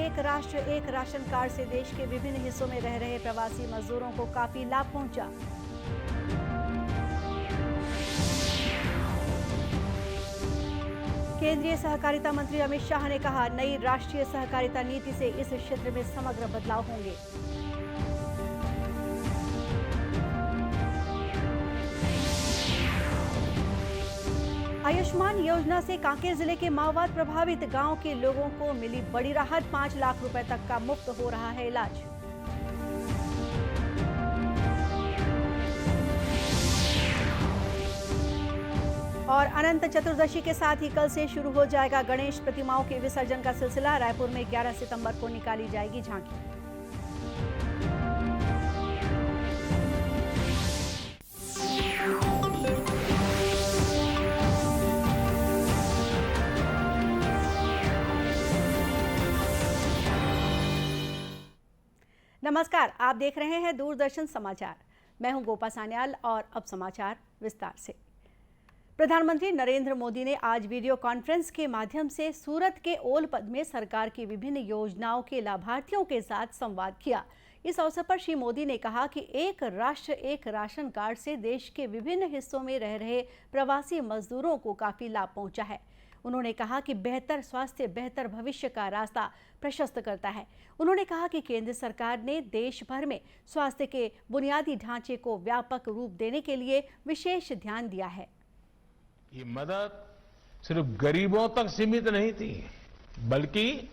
एक राष्ट्र एक राशन कार्ड से देश के विभिन्न हिस्सों में रह रहे प्रवासी मजदूरों को काफी लाभ पहुंचा। केंद्रीय सहकारिता मंत्री अमित शाह ने कहा, नई राष्ट्रीय सहकारिता नीति से इस क्षेत्र में समग्र बदलाव होंगे। आयुष्मान योजना से कांकेर जिले के माओवाद प्रभावित गांव के लोगों को मिली बड़ी राहत। 5 लाख रुपए तक का मुफ्त हो रहा है इलाज। और अनंत चतुर्दशी के साथ ही कल से शुरू हो जाएगा गणेश प्रतिमाओं के विसर्जन का सिलसिला। रायपुर में 11 सितंबर को निकाली जाएगी झांकी। नमस्कार, आप देख रहे हैं दूरदर्शन समाचार। मैं हूं गोपा सान्याल और अब समाचार विस्तार से। प्रधानमंत्री नरेंद्र मोदी ने आज वीडियो कॉन्फ्रेंस के माध्यम से सूरत के ओलपद में सरकार की विभिन्न योजनाओं के लाभार्थियों के साथ संवाद किया। इस अवसर पर श्री मोदी ने कहा कि एक राष्ट्र एक राशन कार्ड से देश के विभिन्न हिस्सों में रह रहे प्रवासी मजदूरों को काफी लाभ पहुंचा है। उन्होंने कहा कि बेहतर स्वास्थ्य बेहतर भविष्य का रास्ता प्रशस्त करता है। उन्होंने कहा कि केंद्र सरकार ने देश भर में स्वास्थ्य के बुनियादी ढांचे को व्यापक रूप देने के लिए विशेष ध्यान दिया है। ये मदद सिर्फ गरीबों तक सीमित नहीं थी, बल्कि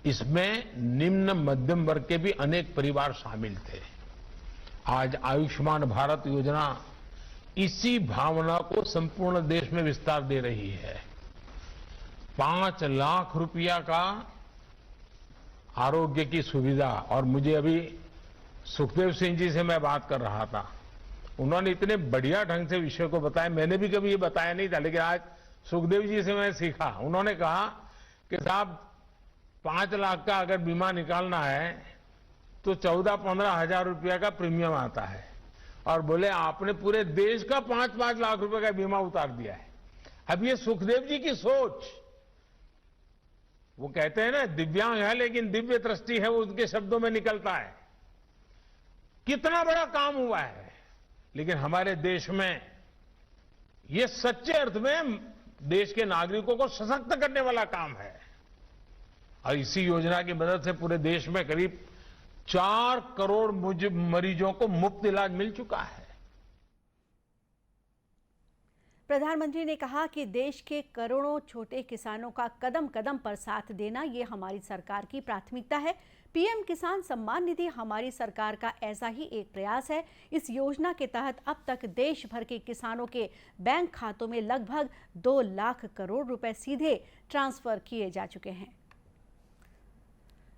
इसमें निम्न मध्यम वर्ग के भी अनेक परिवार शामिल थे। आज आयुष्मान भारत योजना इसी भावना को संपूर्ण देश में विस्तार दे रही है। 5 लाख रुपया का आरोग्य की सुविधा, और मुझे अभी सुखदेव सिंह जी से मैं बात कर रहा था, उन्होंने इतने बढ़िया ढंग से विषय को बताया। मैंने भी कभी ये बताया नहीं था, लेकिन आज सुखदेव जी से मैं सीखा। उन्होंने कहा कि साहब 5 लाख का अगर बीमा निकालना है तो 14-15 हजार रुपया का प्रीमियम आता है, और बोले आपने पूरे देश का 5-5 लाख रुपए का बीमा उतार दिया है। अब ये सुखदेव जी की सोच, वो कहते हैं ना दिव्यांग है लेकिन दिव्य दृष्टि है, वो उनके शब्दों में निकलता है। कितना बड़ा काम हुआ है, लेकिन हमारे देश में ये सच्चे अर्थ में देश के नागरिकों को सशक्त करने वाला काम है। और इसी योजना की मदद से पूरे देश में करीब 4 करोड़ मरीजों को मुफ्त इलाज मिल चुका है। प्रधानमंत्री ने कहा कि देश के करोड़ों छोटे किसानों का कदम कदम पर साथ देना ये हमारी सरकार की प्राथमिकता है। पीएम किसान सम्मान निधि हमारी सरकार का ऐसा ही एक प्रयास है। इस योजना के तहत अब तक देश भर के किसानों के बैंक खातों में लगभग 2 लाख करोड़ रुपए सीधे ट्रांसफर किए जा चुके हैं।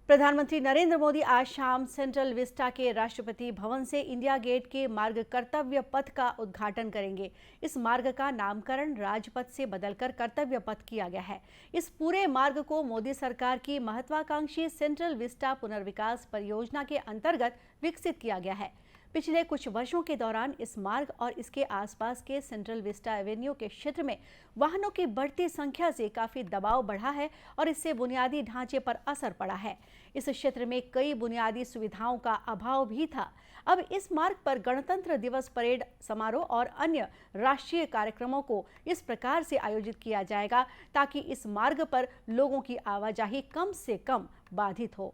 प्रधानमंत्री नरेंद्र मोदी आज शाम सेंट्रल विस्टा के राष्ट्रपति भवन से इंडिया गेट के मार्ग कर्तव्य पथ का उद्घाटन करेंगे। इस मार्ग का नामकरण राजपथ से बदलकर कर्तव्य पथ किया गया है। इस पूरे मार्ग को मोदी सरकार की महत्वाकांक्षी सेंट्रल विस्टा पुनर्विकास परियोजना के अंतर्गत विकसित किया गया है। पिछले कुछ वर्षों के दौरान इस मार्ग और इसके आसपास के सेंट्रल विस्टा एवेन्यू के क्षेत्र में वाहनों की बढ़ती संख्या से काफी दबाव बढ़ा है और इससे बुनियादी ढांचे पर असर पड़ा है। इस क्षेत्र में कई बुनियादी सुविधाओं का अभाव भी था। अब इस मार्ग पर गणतंत्र दिवस परेड समारोह और अन्य राष्ट्रीय कार्यक्रमों को इस प्रकार से आयोजित किया जाएगा ताकि इस मार्ग पर लोगों की आवाजाही कम से कम बाधित हो।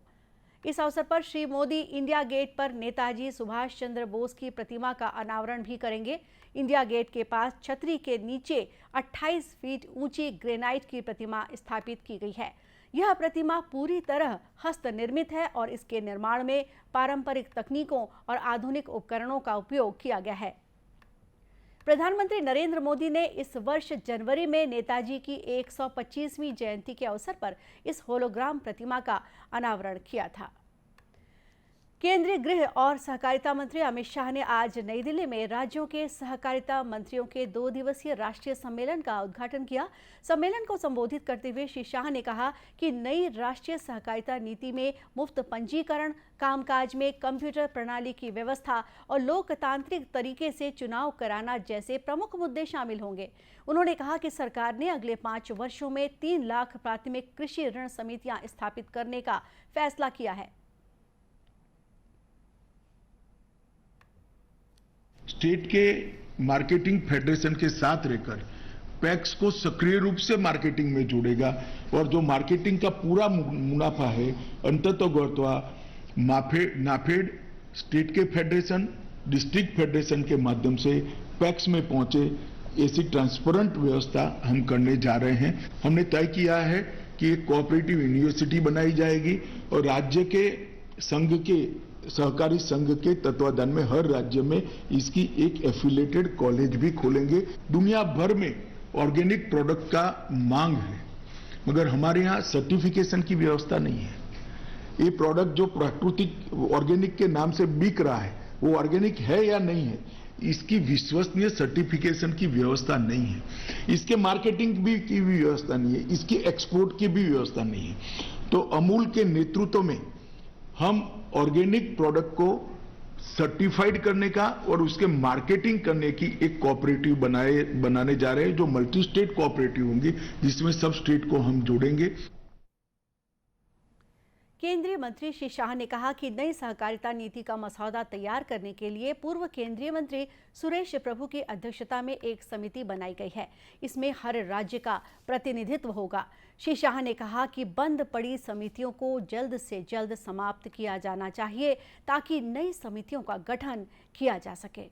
इस अवसर पर श्री मोदी इंडिया गेट पर नेताजी सुभाष चंद्र बोस की प्रतिमा का अनावरण भी करेंगे। इंडिया गेट के पास छतरी के नीचे 28 फीट ऊंची ग्रेनाइट की प्रतिमा स्थापित की गई है। यह प्रतिमा पूरी तरह हस्त निर्मित है और इसके निर्माण में पारंपरिक तकनीकों और आधुनिक उपकरणों का उपयोग किया गया है। प्रधानमंत्री नरेंद्र मोदी ने इस वर्ष जनवरी में नेताजी की 125वीं जयंती के अवसर पर इस होलोग्राम प्रतिमा का अनावरण किया था। केंद्रीय गृह और सहकारिता मंत्री अमित शाह ने आज नई दिल्ली में राज्यों के सहकारिता मंत्रियों के 2 दिवसीय राष्ट्रीय सम्मेलन का उद्घाटन किया। सम्मेलन को संबोधित करते हुए श्री शाह ने कहा कि नई राष्ट्रीय सहकारिता नीति में मुफ्त पंजीकरण, कामकाज में कंप्यूटर प्रणाली की व्यवस्था और लोकतांत्रिक तरीके से चुनाव कराना जैसे प्रमुख मुद्दे शामिल होंगे। उन्होंने कहा कि सरकार ने अगले 5 वर्षों में 3 लाख प्राथमिक कृषि ऋण समितियां स्थापित करने का फैसला किया है। स्टेट के मार्केटिंग फेडरेशन के साथ रहकर पैक्स को सक्रिय रूप से मार्केटिंग में जोड़ेगा और जो मार्केटिंग का पूरा मुनाफा है अंततोगत्वा नाफेड, स्टेट के फेडरेशन, डिस्ट्रिक्ट फेडरेशन के माध्यम से पैक्स में पहुंचे, ऐसी ट्रांसपेरेंट व्यवस्था हम करने जा रहे हैं। हमने तय किया है कि एक कोऑपरेटिव यूनिवर्सिटी बनाई जाएगी और राज्य के संघ के सहकारी संघ के तत्वाधान में हर राज्य में इसकी एक एफिलिएटेड कॉलेज भी खोलेंगे। दुनिया भर में ऑर्गेनिक प्रोडक्ट का मांग है, मगर हमारे यहाँ सर्टिफिकेशन की व्यवस्था नहीं है। ये प्रोडक्ट जो प्राकृतिक ऑर्गेनिक के नाम से बिक रहा है वो ऑर्गेनिक है या नहीं है, इसकी विश्वसनीय सर्टिफिकेशन की व्यवस्था नहीं है। इसके मार्केटिंग भी की व्यवस्था नहीं है, इसकी एक्सपोर्ट की भी व्यवस्था नहीं है। तो अमूल के नेतृत्व में हम ऑर्गेनिक प्रोडक्ट को सर्टिफाइड करने का और उसके मार्केटिंग करने की एक कोऑपरेटिव बनाने जा रहे हैं, जो मल्टी स्टेट कोऑपरेटिव होंगी, जिसमें सब स्टेट को हम जोड़ेंगे। केंद्रीय मंत्री श्री शाह ने कहा कि नई सहकारिता नीति का मसौदा तैयार करने के लिए पूर्व केंद्रीय मंत्री सुरेश प्रभु की अध्यक्षता में एक समिति बनाई गई है। इसमें हर राज्य का प्रतिनिधित्व होगा। श्री शाह ने कहा कि बंद पड़ी समितियों को जल्द से जल्द समाप्त किया जाना चाहिए ताकि नई समितियों का गठन किया जा सके।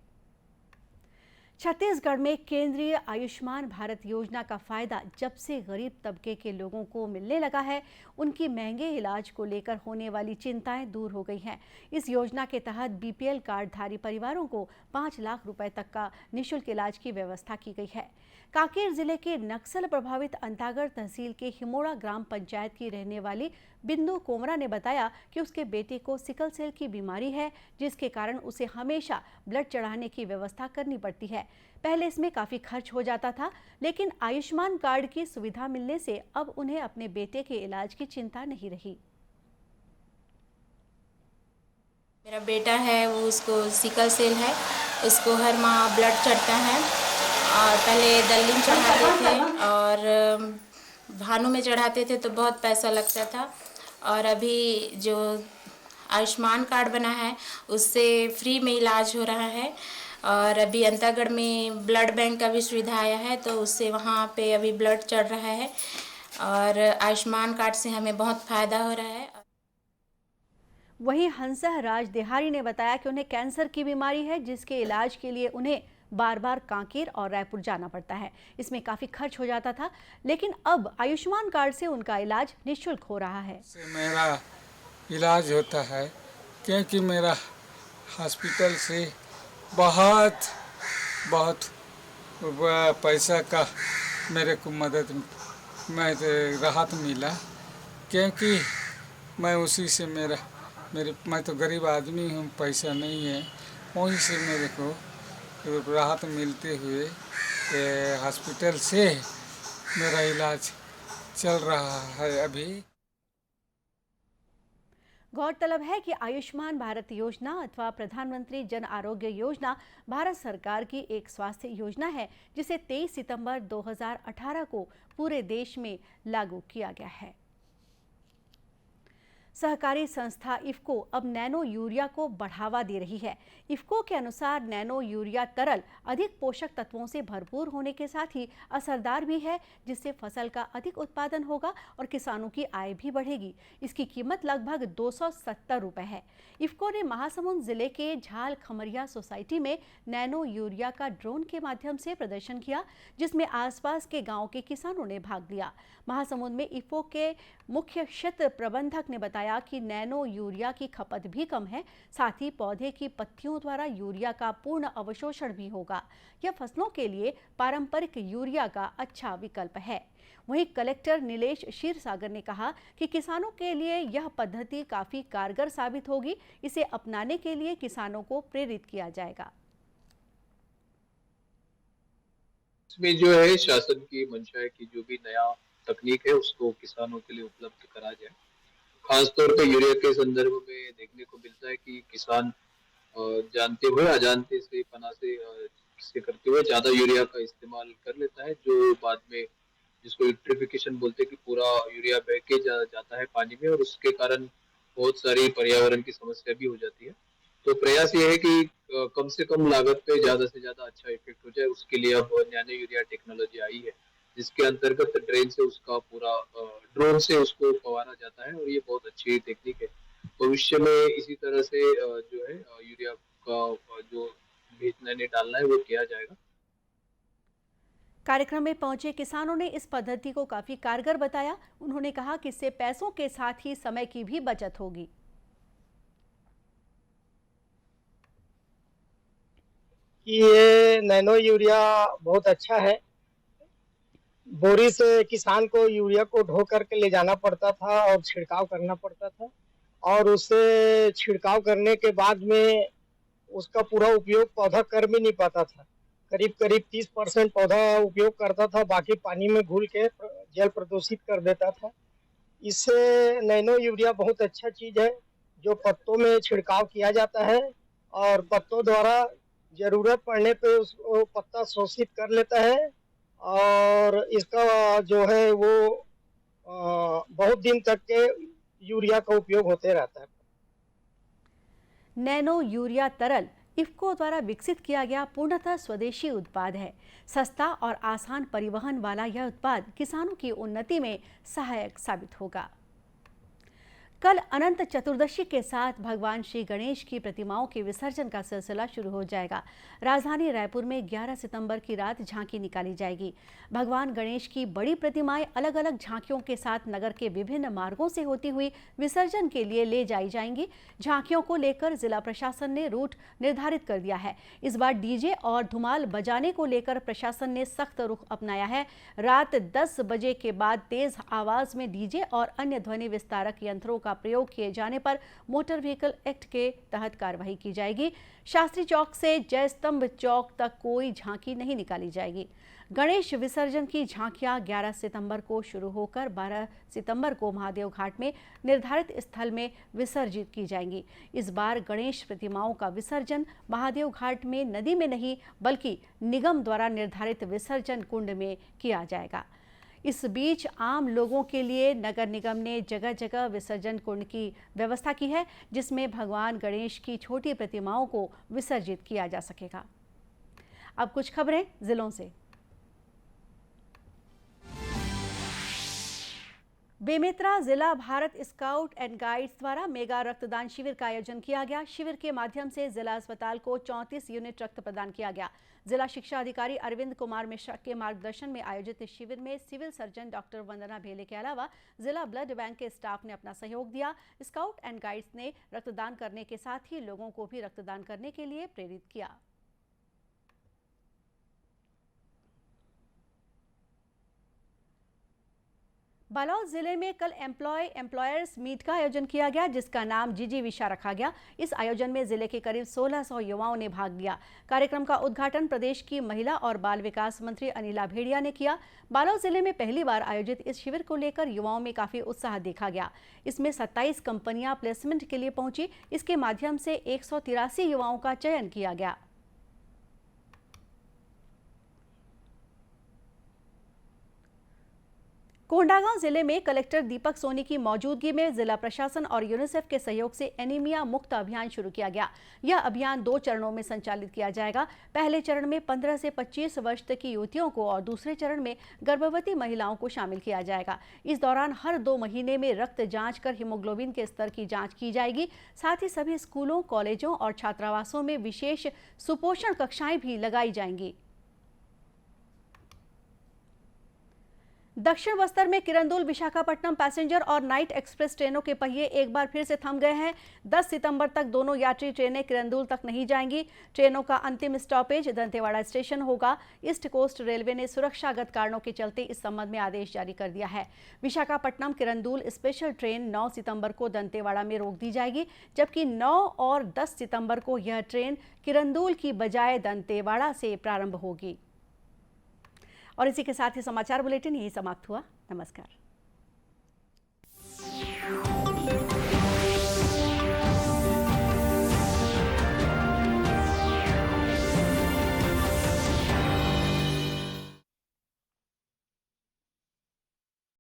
छत्तीसगढ़ में केंद्रीय आयुष्मान भारत योजना का फायदा जब से गरीब तबके के लोगों को मिलने लगा है, उनकी महंगे इलाज को लेकर होने वाली चिंताएं दूर हो गई हैं। इस योजना के तहत बीपीएल कार्डधारी परिवारों को 5 लाख रुपए तक का निःशुल्क इलाज की व्यवस्था की गई है। कांकेर जिले के नक्सल प्रभावित अंतागढ़ तहसील के हिमोड़ा ग्राम पंचायत की रहने वाली बिंदु कोमरा ने बताया कि उसके बेटे को सिकल सेल की बीमारी है, जिसके कारण उसे हमेशा ब्लड चढ़ाने की व्यवस्था करनी पड़ती है। पहले इसमें काफी खर्च हो जाता था, लेकिन आयुष्मान कार्ड की सुविधा मिलने से अब उन्हें अपने बेटे के इलाज की चिंता नहीं रही। मेरा बेटा है, वो उसको सिकल सेल है, उसको हर माह ब्लड चढ़ता है और पहले दल्लीन चढ़ाते थे और भानु में चढ़ाते थे तो बहुत पैसा लगता था। और अभी जो आयुष्मान कार्ड बना है उससे फ्री में इलाज हो रहा है। और अभी अंतागढ़ में ब्लड बैंक का भी सुविधा आया है, तो उससे वहाँ पे अभी ब्लड चढ़ रहा है और आयुष्मान कार्ड से हमें बहुत फ़ायदा हो रहा है। वहीं हंसह राज देहारी ने बताया कि उन्हें कैंसर की बीमारी है, जिसके इलाज के लिए उन्हें बार बार कांकेर और रायपुर जाना पड़ता है। इसमें काफ़ी खर्च हो जाता था, लेकिन अब आयुष्मान कार्ड से उनका इलाज निःशुल्क हो रहा है। मेरा इलाज होता है क्योंकि मेरा हॉस्पिटल से बहुत पैसा का मेरे को मदद में राहत मिला, क्योंकि मैं उसी से मैं तो गरीब आदमी हूँ, पैसा नहीं है, वहीं से मेरे को राहत मिलते हुए हॉस्पिटल से मेरा इलाज चल रहा है। अभी गौरतलब है कि आयुष्मान भारत योजना अथवा प्रधानमंत्री जन आरोग्य योजना भारत सरकार की एक स्वास्थ्य योजना है, जिसे 23 सितंबर 2018 को पूरे देश में लागू किया गया है। सहकारी संस्था इफ्को अब नैनो यूरिया को बढ़ावा दे रही है। इफ्को के अनुसार नैनो यूरिया तरल अधिक पोषक तत्वों से भरपूर होने के साथ ही असरदार भी है, जिससे फसल का अधिक उत्पादन होगा और किसानों की आय भी बढ़ेगी। इसकी कीमत लगभग 270 रुपए है। इफ्को ने महासमुंद जिले के झाल खमरिया सोसाइटी में नैनो यूरिया का ड्रोन के माध्यम से प्रदर्शन किया, जिसमें आसपास के गाँव के किसानों ने भाग लिया। महासमुंद में इफको के मुख्य क्षेत्र प्रबंधक ने बताया कि नैनो यूरिया की खपत भी कम है, साथ ही पौधे की पत्तियों द्वारा यूरिया का पूर्ण अवशोषण भी होगा। यह फसलों के लिए पारंपरिक यूरिया का अच्छा विकल्प है। वहीं कलेक्टर नीलेश क्षीरसागर ने कहा कि किसानों के लिए यह पद्धति काफी कारगर साबित होगी। इसे अपनाने के लिए किसानों को प्रेरित किया जाएगा। इसमें जो है शासन की मंशा है कि जो भी नया तकनीक है उसको किसानों के लिए उपलब्ध करा जाए। खासतौर पर यूरिया के संदर्भ में देखने को मिलता है कि किसान जानते हुए अजानते से पना से करते हुए ज्यादा यूरिया का इस्तेमाल कर लेता है, जो बाद में जिसको यूट्रिफिकेशन बोलते हैं कि पूरा यूरिया बह के जाता है पानी में, और उसके कारण बहुत सारी पर्यावरण की समस्या भी हो जाती है। तो प्रयास ये है कि कम से कम लागत पे ज्यादा से ज्यादा अच्छा इफेक्ट हो जाए। उसके लिए अब नैनो यूरिया टेक्नोलॉजी आई है, जिसके अंतर्गत ड्रेन से उसका पूरा ड्रोन से उसको फवारा जाता है, और ये बहुत अच्छी टेक्निक है। भविष्य में इसी तरह से जो है यूरिया का जो भेजना नहीं डालना है वो किया जाएगा। कार्यक्रम में पहुंचे किसानों ने इस पद्धति को काफी कारगर बताया। उन्होंने कहा कि इससे पैसों के साथ ही समय की भी बचत होगी। ये नैनो यूरिया बहुत अच्छा है। बोरी से किसान को यूरिया को ढो करके ले जाना पड़ता था और छिड़काव करना पड़ता था, और उससे छिड़काव करने के बाद में उसका पूरा उपयोग पौधा कर भी नहीं पाता था। करीब करीब 30% पौधा उपयोग करता था, बाकी पानी में घुल के जल प्रदूषित कर देता था। इससे नैनो यूरिया बहुत अच्छा चीज है, जो पत्तों में छिड़काव किया जाता है और पत्तों द्वारा जरूरत पड़ने पे उसको पत्ता शोषित कर लेता है, और इसका जो है वो बहुत दिन तक के यूरिया का उपयोग होते रहता है। नैनो यूरिया तरल इफको द्वारा विकसित किया गया पूर्णतः स्वदेशी उत्पाद है। सस्ता और आसान परिवहन वाला यह उत्पाद किसानों की उन्नति में सहायक साबित होगा। कल अनंत चतुर्दशी के साथ भगवान श्री गणेश की प्रतिमाओं के विसर्जन का सिलसिला शुरू हो जाएगा। राजधानी रायपुर में 11 सितंबर की रात झांकी निकाली जाएगी। भगवान गणेश की बड़ी प्रतिमाएं अलग अलग झांकियों के साथ नगर के विभिन्न मार्गों से होती हुई विसर्जन के लिए ले जाई जाएंगी। झांकियों को लेकर जिला प्रशासन ने रूट निर्धारित कर दिया है। इस बार डीजे और धुमाल बजाने को लेकर प्रशासन ने सख्त रुख अपनाया है। रात 10 बजे के बाद तेज आवाज में डीजे और अन्य ध्वनि विस्तारक यंत्रों का प्रयोग किए जाने पर मोटर व्हीकल एक्ट के तहत कार्रवाई की जाएगी। शास्त्री चौक से जय स्तंभ चौक तक कोई झांकी नहीं निकाली जाएगी। गणेश विसर्जन की झांकियां 11 सितंबर को शुरू होकर 12 सितंबर को महादेव घाट में निर्धारित स्थल में विसर्जित की जाएंगी। इस बार गणेश प्रतिमाओं का विसर्जन महादेव घाट में नदी में नहीं, बल्कि निगम द्वारा निर्धारित विसर्जन कुंड में किया जाएगा। इस बीच आम लोगों के लिए नगर निगम ने जगह जगह विसर्जन कुंड की व्यवस्था की है, जिसमें भगवान गणेश की छोटी प्रतिमाओं को विसर्जित किया जा सकेगा। अब कुछ खबरें जिलों से। बेमेतरा जिला भारत स्काउट एंड गाइड्स द्वारा मेगा रक्तदान शिविर का आयोजन किया गया। शिविर के माध्यम से जिला अस्पताल को 34 यूनिट रक्त प्रदान किया गया। जिला शिक्षा अधिकारी अरविंद कुमार मिश्रा के मार्गदर्शन में आयोजित इस शिविर में सिविल सर्जन डॉक्टर वंदना भेले के अलावा जिला ब्लड बैंक के स्टाफ ने अपना सहयोग दिया। स्काउट एंड गाइड्स ने रक्तदान करने के साथ ही लोगों को भी रक्तदान करने के लिए प्रेरित किया। बालोद जिले में कल एम्प्लॉयर्स मीट का आयोजन किया गया, जिसका नाम जीजी विशा रखा गया। इस आयोजन में जिले के करीब 1600 युवाओं ने भाग लिया। कार्यक्रम का उद्घाटन प्रदेश की महिला और बाल विकास मंत्री अनिला भेड़िया ने किया। बालोद जिले में पहली बार आयोजित इस शिविर को लेकर युवाओं में काफी उत्साह देखा गया। इसमें 27 कंपनियां प्लेसमेंट के लिए पहुंची। इसके माध्यम से 183 युवाओं का चयन किया गया। कोंडागांव जिले में कलेक्टर दीपक सोनी की मौजूदगी में जिला प्रशासन और यूनिसेफ के सहयोग से एनीमिया मुक्त अभियान शुरू किया गया। यह अभियान 2 चरणों में संचालित किया जाएगा। पहले चरण में 15 से 25 वर्ष तक की युवतियों को और दूसरे चरण में गर्भवती महिलाओं को शामिल किया जाएगा। इस दौरान हर 2 महीने में रक्त जांच कर हीमोग्लोबिन के स्तर की जांच की जाएगी। साथ ही सभी स्कूलों, कॉलेजों और छात्रावासों में विशेष सुपोषण कक्षाएं भी लगाई जाएंगी। दक्षिण बस्तर में किरंदुल विशाखापट्टनम पैसेंजर और नाइट एक्सप्रेस ट्रेनों के पहिए एक बार फिर से थम गए हैं। 10 सितंबर तक दोनों यात्री ट्रेनें किरंदुल तक नहीं जाएंगी। ट्रेनों का अंतिम स्टॉपेज दंतेवाड़ा स्टेशन होगा। ईस्ट कोस्ट रेलवे ने सुरक्षागत कारणों के चलते इस संबंध में आदेश जारी कर दिया है। विशाखापट्टनम किरंदुल स्पेशल ट्रेन 9 सितंबर को दंतेवाड़ा में रोक दी जाएगी, जबकि 9 और 10 सितंबर को यह ट्रेन किरंदुल की बजाय दंतेवाड़ा से प्रारंभ होगी। और इसी के साथ ही समाचार बुलेटिन यही समाप्त हुआ। नमस्कार।